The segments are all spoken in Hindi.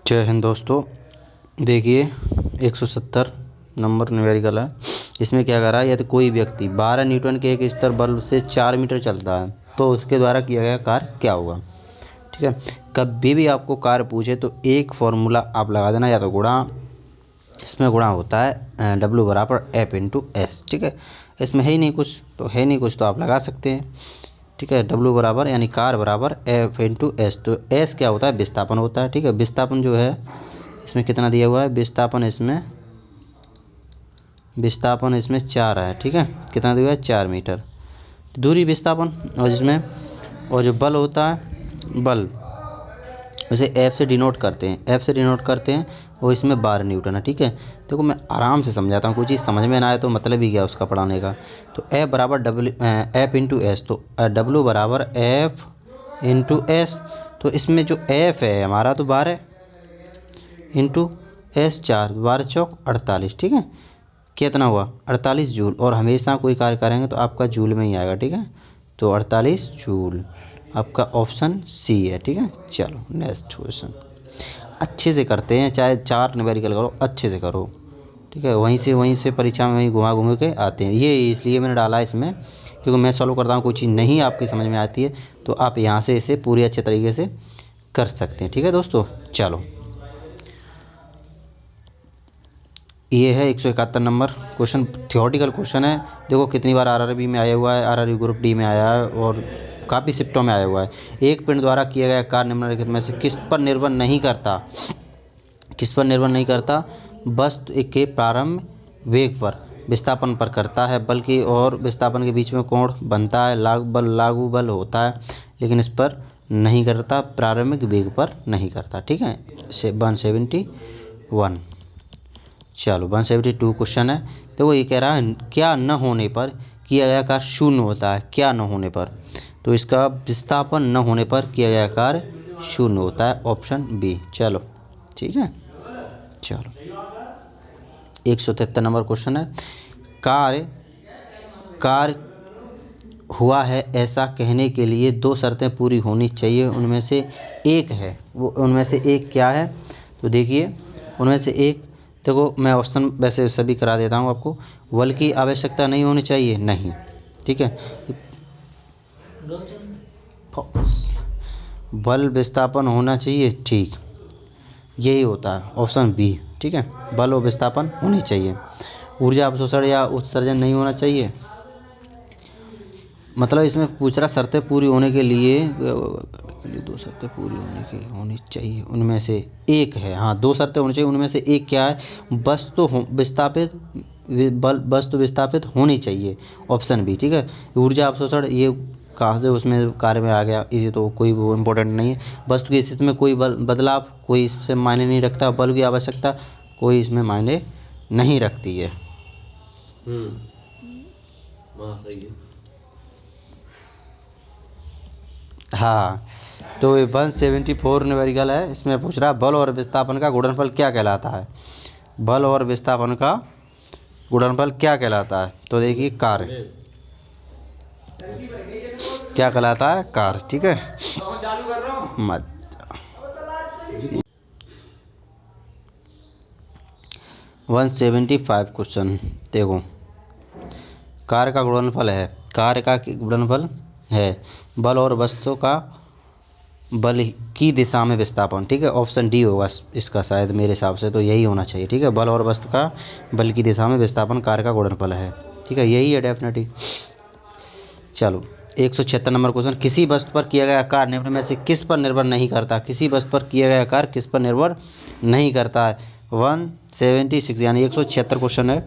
जय हिंद दोस्तों। देखिए 170 नंबर न्यूमेरिकल है। इसमें क्या करा, यदि कोई व्यक्ति 12 न्यूटन के एक स्तर बल्ब से 4 मीटर चलता है तो उसके द्वारा किया गया कार्य क्या होगा। ठीक है, कभी भी आपको कार्य पूछे तो एक फॉर्मूला आप लगा देना, या तो गुणा, इसमें गुणा होता है W बराबर F इंटू एस। ठीक है, इसमें है ही नहीं कुछ तो आप लगा सकते हैं। ठीक है, W बराबर यानी कार बराबर F इंटू एस। तो एस क्या होता है, विस्थापन होता है। ठीक है, विस्थापन जो है इसमें कितना दिया हुआ है, विस्थापन इसमें 4 है। ठीक है, कितना दिया हुआ है, 4 मीटर दूरी विस्थापन। और जो बल होता है, बल उसे F से डिनोट करते हैं, और इसमें 12 न्यूटन है। ठीक है, देखो मैं आराम से समझाता हूँ, कोई चीज़ समझ में ना आए तो मतलब ही क्या उसका पढ़ाने का। तो F बराबर F इंटू एस, तो W बराबर F इंटू एस। तो इसमें जो F है हमारा तो 12 इंटू एस 4, 12 चौक 48। ठीक है, कितना हुआ 48 जूल। और हमेशा कोई कार्य करेंगे तो आपका जूल में ही आएगा। ठीक है, तो 48 जूल आपका ऑप्शन सी है। ठीक है, चलो नेक्स्ट क्वेश्चन अच्छे से करते हैं, चाहे 4 न्यूमेरिकल करो अच्छे से करो। ठीक है, वहीं से परीक्षा में वहीं घुमा के आते हैं। ये इसलिए मैंने डाला इसमें क्योंकि मैं सॉल्व करता हूँ, कोई चीज़ नहीं आपकी समझ में आती है तो आप यहाँ से इसे पूरी अच्छे तरीके से कर सकते हैं। ठीक है दोस्तों, चलो ये है 171 नंबर क्वेश्चन, थियोरेटिकल क्वेश्चन है। देखो कितनी बार आरआरबी में आया हुआ है, आरआरबी ग्रुप डी में आया है और काफ़ी शिफ्टों में आया हुआ है। एक पिंड द्वारा किया गया कार्य निम्नलिखित में से किस पर निर्भर नहीं करता, वस्तु के प्रारंभ वेग पर, विस्थापन पर करता है। बल्कि और विस्थापन के बीच में कोण बनता है, लागू बल होता है, लेकिन इस पर नहीं करता, प्रारंभिक वेग पर नहीं करता। ठीक है, 171। चलो 172 क्वेश्चन है। देखो ये कह रहा है क्या न होने पर किया गया कार्य शून्य होता है। क्या न होने पर, तो इसका विस्थापन न होने पर किया गया कार्य शून्य होता है, ऑप्शन बी। चलो ठीक है, चलो 173 नंबर क्वेश्चन है। कार्य हुआ है ऐसा कहने के लिए 2 शर्तें पूरी होनी चाहिए, उनमें से एक है, वो उनमें से एक क्या है। तो देखिए उनमें से एक, देखो मैं ऑप्शन वैसे सभी करा देता हूँ आपको। बल की आवश्यकता नहीं होनी चाहिए, नहीं। ठीक है, बल विस्थापन होना चाहिए, ठीक, यही होता है ऑप्शन बी। ठीक है, बल और विस्थापन होनी चाहिए। ऊर्जा अवशोषण या उत्सर्जन नहीं होना चाहिए, मतलब इसमें पूछ रहा शर्तें पूरी होने के लिए 2 शर्तें पूरी होनी चाहिए, उनमें से एक है। हाँ, 2 शर्तें होनी चाहिए, उनमें से एक क्या है, वस्तु विस्थापित होनी चाहिए, ऑप्शन बी। ठीक है, ऊर्जा अवशोषण ये कहाँ से उसमें कार्य में आ गया, ये तो कोई वो इम्पोर्टेंट नहीं है। वस्तु की स्थिति में कोई बदलाव कोई इससे मायने नहीं रखता, बल की आवश्यकता कोई इसमें मायने नहीं रखती है। सही है। हाँ, तो ये 174 न्यूमेरिकल है। इसमें पूछ रहा है बल और विस्थापन का गुणनफल क्या कहलाता है। बल और विस्थापन का गुणनफल क्या कहलाता है, तो देखिए कार्य क्या कहलाता है, कार्य। ठीक है, मत 175 क्वेश्चन देखो, कार्य का गुणनफल है बल और वस्तु का बल की दिशा में विस्थापन। ठीक है, ऑप्शन डी होगा इसका, शायद मेरे हिसाब से तो यही होना चाहिए। ठीक है, बल और वस्तु का बल की दिशा में विस्थापन कार्य का गुणनफल है। ठीक है, यही है डेफिनेटली। चलो 176 नंबर क्वेश्चन, किसी वस्तु पर किया गया कार्य निम्न में से किस पर निर्भर नहीं करता। किसी वस्तु पर किया गया कार्य किस पर निर्भर नहीं करता है। 176 यानी 176 क्वेश्चन है।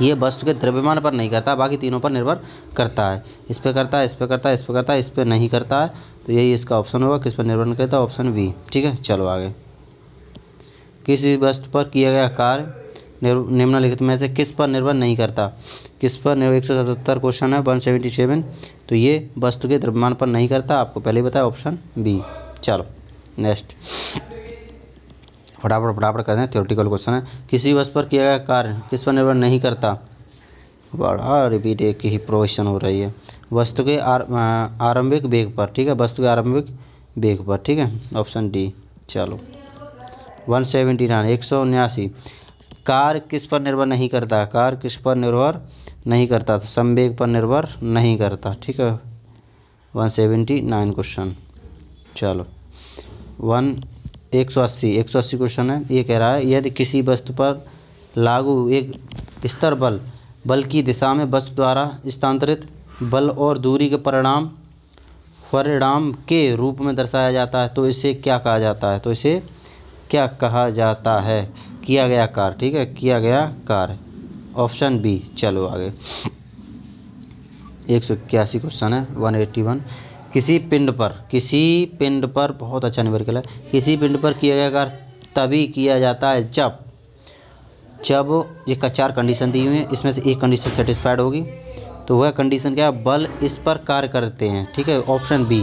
ये वस्तु के द्रव्यमान पर नहीं करता, बाकी तीनों पर निर्भर करता है। इस पे करता है, इस पे करता है, इस पे करता है, इस पे नहीं करता है। तो यही इसका ऑप्शन होगा, किस पर निर्भर नहीं करता, ऑप्शन बी। ठीक है, चलो आगे। किसी वस्तु पर किया गया कार्य निम्नलिखित में से किस पर निर्भर नहीं करता। किस पर निर्भर, 177 क्वेश्चन है 177। तो ये वस्तु के द्रव्यमान पर नहीं करता, आपको पहले ही बताया, ऑप्शन बी। चलो नेक्स्ट, फटाफट करते हैं। थ्योरेटिकल क्वेश्चन है, किसी वस्तु पर किया गया कार्य किस पर निर्भर नहीं करता। बड़ा रिपीट एक ही प्रोविजन हो रही है, वस्तु के आरंभिक वेग पर। ठीक है, वस्तु के आरंभिक वेग पर। ठीक है, ऑप्शन डी। चलो 179 179। कार किस पर निर्भर नहीं करता? कार किस पर निर्भर नहीं करता? तो संवेग पर निर्भर नहीं करता। ठीक है, 179 क्वेश्चन। चलो 180 क्वेश्चन है। ये कह रहा है यदि किसी वस्तु पर लागू एक स्तर बल की दिशा में वस्तु द्वारा स्थानांतरित बल और दूरी के परिणाम के रूप में दर्शाया जाता है तो इसे क्या कहा जाता है? तो इसे क्या कहा जाता है? किया गया कार्य। ठीक है, किया गया कार्य, ऑप्शन बी। चलो आगे 181 क्वेश्चन है। 181। किसी पिंड पर बहुत अच्छा न्यूमेरिकल है। किसी पिंड पर किया गया कार्य तभी किया जाता है जब ये का 4 कंडीशन दी हुई है, इसमें से एक कंडीशन सेटिस्फाइड होगी। तो वह कंडीशन क्या है? बल इस पर कार्य करते हैं। ठीक है, ऑप्शन बी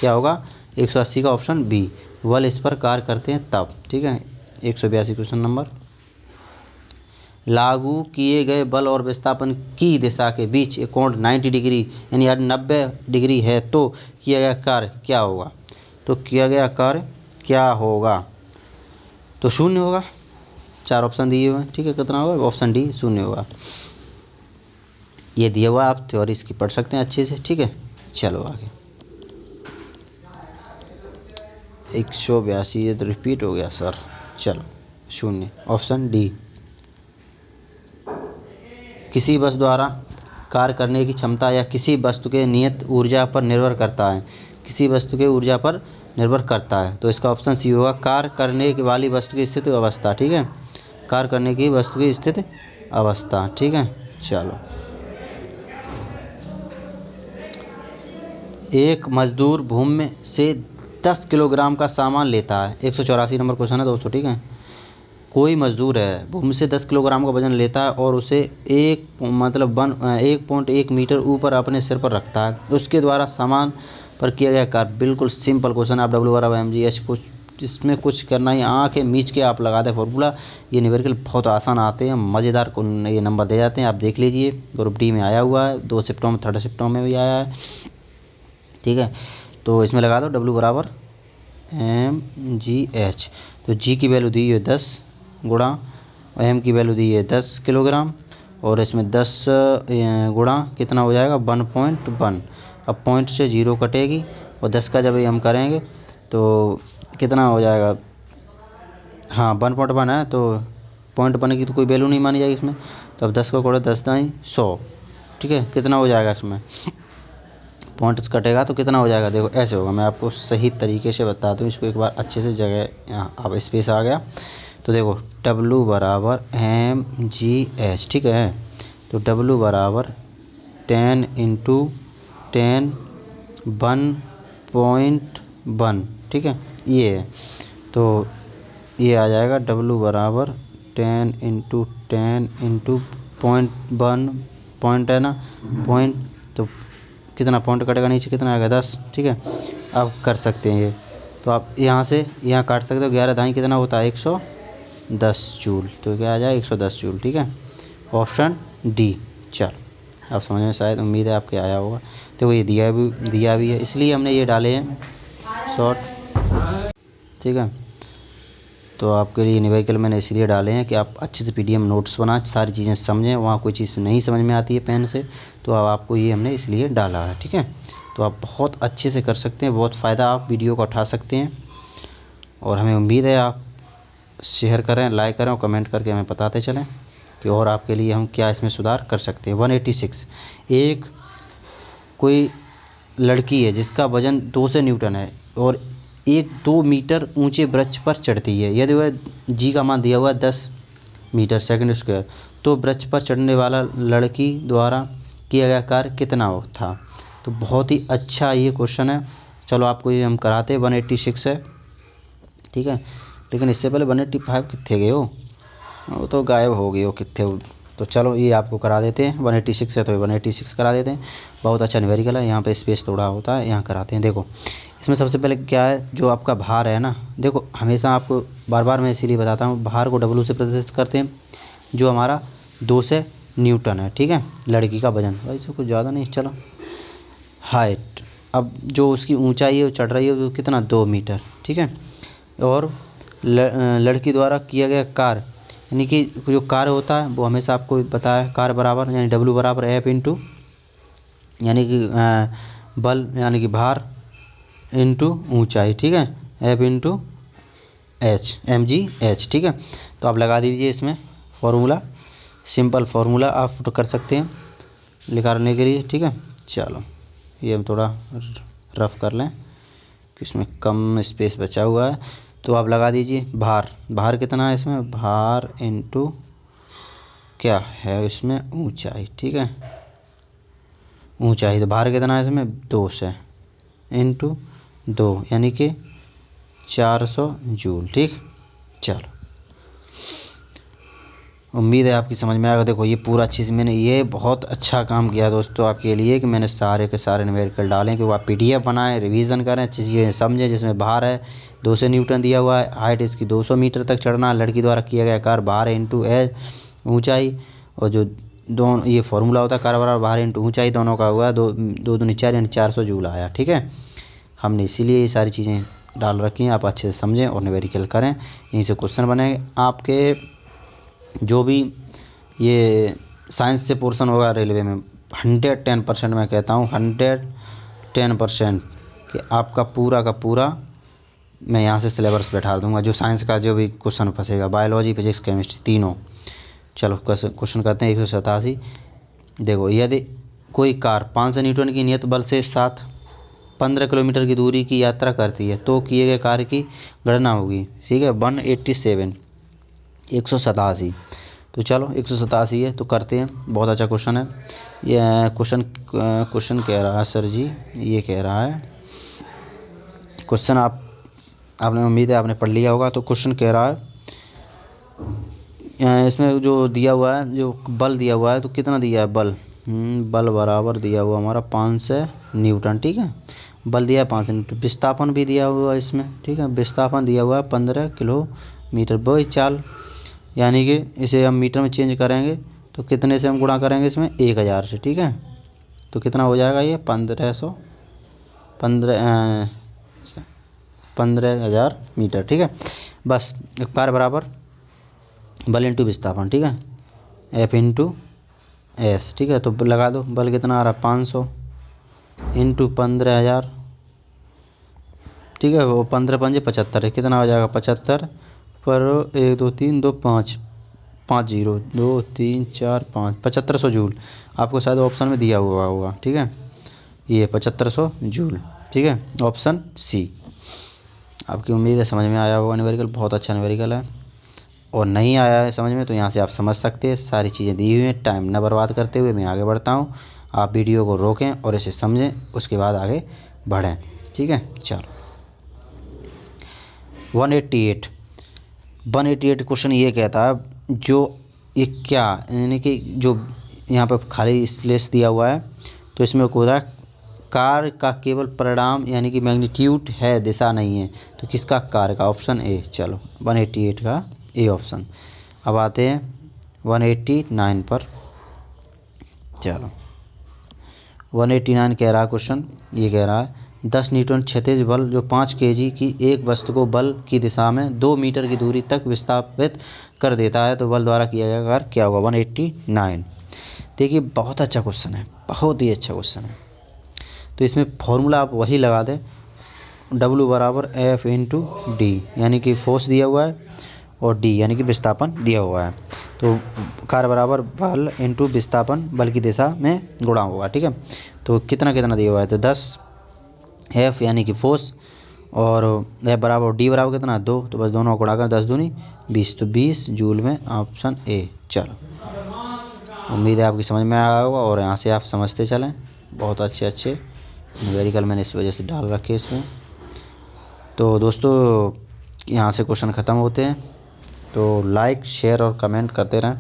क्या होगा? 180 का ऑप्शन बी, बल इस पर कार्य करते हैं तब। ठीक है, 182 क्वेश्चन नंबर। लागू किए गए बल और विस्थापन की दिशा के बीच एक कोण 90 डिग्री यानी 90 डिग्री है तो किया गया कार्य क्या होगा? तो किया गया कार्य क्या होगा? तो शून्य होगा। 4 ऑप्शन दिए हुए हैं। ठीक है, कितना होगा? ऑप्शन डी शून्य होगा। ये दिया हुआ, आप थ्योरी इसकी पढ़ सकते हैं अच्छे से। ठीक है, चलो आगे 182। ये तो रिपीट हो गया सर। चलो शून्य, ऑप्शन डी। किसी वस्तु द्वारा कार्य करने की क्षमता या किसी वस्तु के नियत ऊर्जा पर निर्भर करता है। किसी वस्तु के ऊर्जा पर निर्भर करता है तो इसका ऑप्शन सी होगा, कार्य करने वाली वस्तु की स्थिति अवस्था। ठीक है, कार्य करने की वस्तु की स्थिति अवस्था। ठीक है, चलो एक मजदूर भूमि से 10 किलोग्राम का सामान लेता है। 184 नंबर क्वेश्चन है दोस्तों। ठीक है, कोई मजदूर है भूमि से 10 किलोग्राम का वजन लेता है और उसे 1.1 मीटर ऊपर अपने सिर पर रखता है। उसके द्वारा सामान पर किया गया कार्य। बिल्कुल सिंपल क्वेश्चन। आप W/mgh कुछ इसमें कुछ करना ही, आँखें मीच के आप लगा दें फॉर्मूला। ये न्यूमेरिकल बहुत आसान आते हैं, मज़ेदार को ये नंबर दे जाते हैं। आप देख लीजिए, ग्रुप डी में आया हुआ है, 2 शिफ्टों में, 3rd शिफ्टों में भी आया है। ठीक है, तो इसमें लगा दो W/mgh। तो जी की वैल्यू दी है 10 गुणा, एम की वैल्यू दी है 10 किलोग्राम और इसमें 10 गुणा कितना हो जाएगा? 1.1। अब पॉइंट से 0 कटेगी और 10 का जब हम करेंगे तो कितना हो जाएगा? हाँ 1.1 है तो 0.1 की तो कोई वैल्यू नहीं मानी जाएगी इसमें। तो अब 10 का कोड़ा 10 दाई 100। ठीक है, कितना हो जाएगा इसमें? पॉइंट्स कटेगा तो कितना हो जाएगा? देखो ऐसे होगा, मैं आपको सही तरीके से बता दूँ इसको एक बार अच्छे से। जगह यहाँ अब स्पेस आ गया तो देखो W/mgh। ठीक है, तो W/10 × 10 1.1। ठीक है, ये है तो ये आ जाएगा W/10 × 10 × 0.1 पॉइंट है ना, पॉइंट तो कितना पॉइंट कटेगा नीचे, कितना आएगा? 10। ठीक है, आप कर सकते हैं ये। तो आप यहाँ से यहाँ काट सकते हो। 11 दाई कितना होता है? 110 जूल। तो क्या आ जाए? 110 जूल। ठीक है, ऑप्शन डी। चल आप समझ में शायद, उम्मीद है आपके आया होगा। तो ये दिया भी है, इसलिए हमने ये डाले हैं शॉर्ट। ठीक है, तो आपके लिए न्यूमेरिकल मैंने इसलिए डाले हैं कि आप अच्छे से पीडीएफ नोट्स बनाएं, सारी चीज़ें समझें। वहाँ कोई चीज़ नहीं समझ में आती है पेन से तो अब आपको ये हमने इसलिए डाला है। ठीक है, तो आप बहुत अच्छे से कर सकते हैं, बहुत फ़ायदा आप वीडियो का उठा सकते हैं। और हमें उम्मीद है आप शेयर करें, लाइक करें और कमेंट करके हमें बताते चलें कि और आपके लिए हम क्या इसमें सुधार कर सकते हैं। 186। एक कोई लड़की है जिसका वजन 200 न्यूटन है और 2 मीटर ऊंचे वृक्ष पर चढ़ती है। यदि वह जी का मान दिया हुआ है 10 मीटर सेकंड स्क्वायर तो वृक्ष पर चढ़ने वाला लड़की द्वारा किया गया कार्य कितना था? तो बहुत ही अच्छा ये क्वेश्चन है। चलो आपको ये हम कराते हैं। 186 है। ठीक है, लेकिन इससे पहले 185 कितने गए हो? वो तो गायब हो गए हो कितने हो। तो चलो ये आपको करा देते हैं। 186 है तो 186 करा देते हैं। बहुत अच्छा न्यूमेरिकल है, यहाँ पे स्पेस थोड़ा होता है, यहाँ कराते हैं। देखो इसमें सबसे पहले क्या है, जो आपका भार है ना, देखो हमेशा आपको बार बार मैं इसीलिए बताता हूँ, भार को W से प्रदर्शित करते हैं जो हमारा 200 न्यूटन है। ठीक है, लड़की का वजन वैसे कुछ ज़्यादा नहीं। चलो हाइट, अब जो उसकी ऊंचाई है वो चढ़ रही है तो कितना? 2 मीटर। ठीक है, और लड़की द्वारा किया गया कार्य, यानी कि जो कार्य होता है वो हमेशा आपको बताया, कार्य बराबर यानी W बराबर F इंटू यानी कि बल यानी कि भार इंटू ऊंचाई, ठीक है, F इंटू H mgh, ठीक है। तो आप लगा दीजिए इसमें फॉर्मूला, सिंपल फार्मूला आप तो कर सकते हैं निकालने के लिए, ठीक है। चलो ये हम थोड़ा रफ कर लें कि इसमें कम स्पेस बचा हुआ है। तो आप लगा दीजिए भार कितना है इसमें, भार इंटू क्या है इसमें ऊंचाई, ठीक है, ऊंचाई। तो भार कितना है इसमें 200 इंटू 2 यानी कि 400 जूल, ठीक। चलो उम्मीद है आपकी समझ में आएगा। देखो ये पूरा चीज़ मैंने ये बहुत अच्छा काम किया दोस्तों आपके लिए कि मैंने सारे के सारे न्यूमेरिकल डालें कि वो आप पीडीएफ बनाएं, रिवीजन करें, चीज़ें समझें। जिसमें भार है 200 न्यूटन दिया हुआ है, हाइट इसकी 200 मीटर तक चढ़ना, लड़की द्वारा किया गया कार्य भार इंटू एच ऊँचाई, और जो दोनों ये फॉर्मूला होता है कार्य बराबर भार इंटू ऊँचाई, दोनों का हुआ 2 दूनी 4 यानी 400 जूल आया, ठीक है। हमने इसीलिए ये सारी चीज़ें डाल रखी हैं, आप अच्छे से समझें और न्यूमेरिकल करें। यहीं से क्वेश्चन बनेंगे आपके। जो भी ये साइंस से पोर्शन होगा रेलवे में 110% मैं कहता हूँ 110% कि आपका पूरा का पूरा मैं यहाँ से सिलेबस बैठा दूंगा। जो साइंस का जो भी क्वेश्चन फंसेगा, बायोलॉजी, फिजिक्स, केमिस्ट्री तीनों। चलो क्वेश्चन करते हैं 187। देखो यदि कोई कार 500 न्यूटन की नियत बल से साथ 15 किलोमीटर की दूरी की यात्रा करती है तो किए गए कार्य की गणना होगी, ठीक है। 187। तो चलो 187 है तो करते हैं, बहुत अच्छा क्वेश्चन है ये। क्वेश्चन कह रहा है सर जी, ये कह रहा है क्वेश्चन आपने उम्मीद है आपने पढ़ लिया होगा। तो क्वेश्चन कह रहा है इसमें जो दिया हुआ है, जो बल दिया हुआ है, तो कितना दिया है बल, बल बराबर दिया हुआ हमारा 500 न्यूटन, ठीक है। बल दिया है 500 न्यूटन, विस्थापन भी दिया हुआ है इसमें, ठीक है। विस्थापन दिया हुआ है 15 किलोमीटर बाई चाल, यानी कि इसे हम मीटर में चेंज करेंगे तो कितने से हम गुणा करेंगे इसमें 1000 से, ठीक है। तो कितना हो जाएगा ये 15,000 मीटर, ठीक है। बस कार्य बराबर बल इंटू विस्थापन, ठीक है, F इंटू एस, ठीक है। तो लगा दो बल कितना आ रहा है 500 इंटू 15,000, ठीक है। वो 15 पंजे 75 है, कितना हो जाएगा 75 पर 1 2 3 2 5 5 0 2 3 4 5 7500 जूल। आपको शायद ऑप्शन में दिया हुआ होगा, ठीक है, ये 7500 जूल, ठीक है, ऑप्शन सी। आपकी उम्मीद है समझ में आया होगा न्यूमेरिकल, बहुत अच्छा न्यूमेरिकल है। और नहीं आया है समझ में तो यहाँ से आप समझ सकते हैं, सारी चीज़ें दी हुई हैं। टाइम न बर्बाद करते हुए मैं आगे बढ़ता हूँ, आप वीडियो को रोकें और इसे समझें, उसके बाद आगे बढ़ें, ठीक है। चलो 188 क्वेश्चन ये कहता है, जो ये क्या यानी कि जो यहाँ पर खाली स्लेश दिया हुआ है, तो इसमें को रहा है कार्य का केवल परिणाम यानी कि मैग्नीट्यूड है, दिशा नहीं है। तो किसका कार्य का, ऑप्शन ए। चलो 188 का ए ऑप्शन। अब आते हैं 189 पर। चलो 189 कह रहा है क्वेश्चन, ये कह रहा है 10 न्यूटन क्षैतिज बल जो 5 kg की एक वस्तु को बल की दिशा में 2 मीटर की दूरी तक विस्थापित कर देता है, तो बल द्वारा किया गया कार्य क्या होगा। 189। देखिए बहुत अच्छा क्वेश्चन है, बहुत ही अच्छा क्वेश्चन है। तो इसमें फॉर्मूला आप वही लगा दें, W बराबर F इंटू डी, यानी कि फोर्स दिया हुआ है, और डी यानी कि विस्थापन दिया हुआ है। तो कार्य बराबर बल इंटू विस्थापन बल की दिशा में गुणा होगा, ठीक है। तो कितना कितना दिया हुआ है, तो 10 F यानी कि फोर्स, और F बराबर डी बराबर कितना 2, तो बस दोनों को गुणा कर 10 दूनी 20, तो 20 जूल में ऑप्शन ए। चलो उम्मीद है आपकी समझ में आया होगा और यहाँ से आप समझते चलें। बहुत अच्छे न्यूमेरिकल मैंने इस वजह से डाल रखे इसमें। तो दोस्तों यहाँ से क्वेश्चन ख़त्म होते हैं, तो लाइक शेयर और कमेंट करते रहें,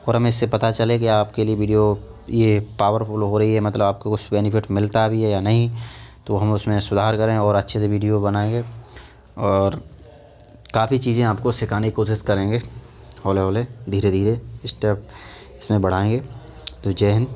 और हमें इससे पता चले कि आपके लिए वीडियो ये पावरफुल हो रही है, मतलब आपको कुछ बेनिफिट मिलता भी है या नहीं। तो हम उसमें सुधार करें और अच्छे से वीडियो बनाएंगे, और काफ़ी चीज़ें आपको सिखाने की कोशिश करेंगे। हौले हौले धीरे धीरे स्टेप इसमें बढ़ाएंगे। तो जय हिंद।